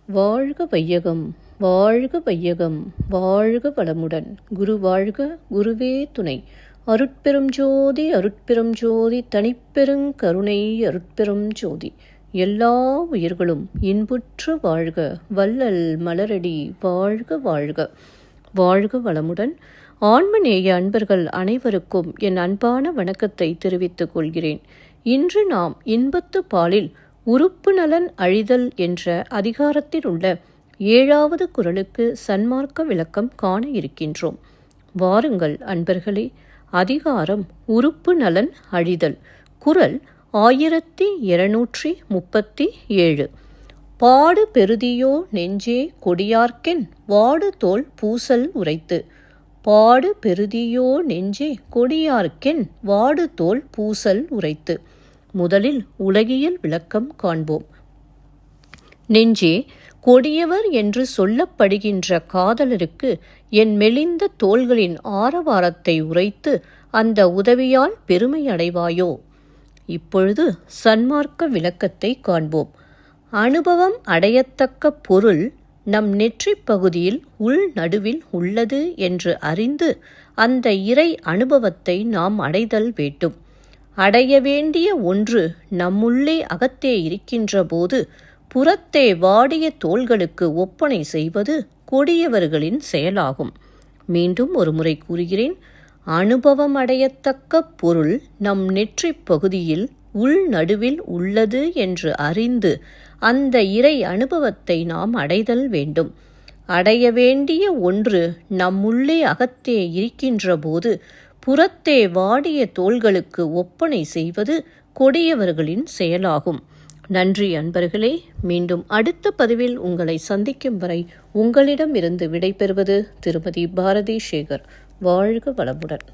வாழ்க வையகம், வாழ்க வையகம், வாழ்க வளமுடன். குரு வாழ்க, குருவே துணை. அருட்பெரும் ஜோதி, அருட்பெரும் ஜோதி, தனிப்பெருங் கருணை, அருட்பெரும் ஜோதி. எல்லா உயிர்களும் இன்புற்று வாழ்க, வள்ளல் மலரடி வாழ்க வாழ்க. வாழ்க வளமுடன். ஆன்மநேய அன்பர்கள் அனைவருக்கும் என் அன்பான வணக்கத்தை தெரிவித்துக் கொள்கிறேன். இன்று நாம் இன்பத்து பாலில் உறுப்பு நலன் அழிதல் என்ற அதிகாரத்தில் உள்ள 7வது குறளுக்கு சன்மார்க்க விளக்கம் காண இருக்கின்றோம். வாருங்கள் அன்பர்களே. அதிகாரம் உறுப்பு நலன் அழிதல். குறள் 1237. பாடு பெறுதியோ நெஞ்சே கொடியார்க்கென் வாடு தோள் பூசல் உரைத்து. பாடு பெறுதியோ நெஞ்சே கொடியார்க்கென் வாடு தோள் பூசல் உரைத்து. முதலில் உலகியல் விளக்கம் காண்போம். நெஞ்சே, கொடியவர் என்று சொல்லப்படுகின்ற காதலருக்கு என் மெலிந்த தோள்களின் ஆரவாரத்தை உரைத்து அந்த உதவியால் பெருமை அடைவாயோ? இப்பொழுது சன்மார்க்க விளக்கத்தை காண்போம். அனுபவம் அடையத்தக்க பொருள் நம் நெற்றிப் பகுதியில் உள் நடுவில் உள்ளது என்று அறிந்து அந்த இறை அனுபவத்தை நாம் அடைதல் வேண்டும். அடைய வேண்டிய ஒன்று நம்முள்ளே அகத்தே இருக்கின்ற போது புறத்தே வாடிய தோள்களுக்கு ஒப்பனை செய்வது கொடியவர்களின் செயலாகும். மீண்டும் ஒரு முறை கூறுகிறேன். அனுபவம் அடையத்தக்க பொருள் நம் நெற்றிப் பகுதியில் உள் நடுவில் உள்ளது என்று அறிந்து அந்த இறை அனுபவத்தை நாம் அடைதல் வேண்டும். அடைய வேண்டிய ஒன்று நம்முள்ளே அகத்தே இருக்கின்ற போது புறத்தே வாடிய தோள்களுக்கு ஒப்பனை செய்வது கொடியவர்களின் செயலாகும். நன்றி அன்பர்களே. மீண்டும் அடுத்த பதிவில் உங்களை சந்திக்கும் வரை உங்களிடமிருந்து விடைபெறுவது திருமதி பாரதி சேகர். வாழ்க வளமுடன்.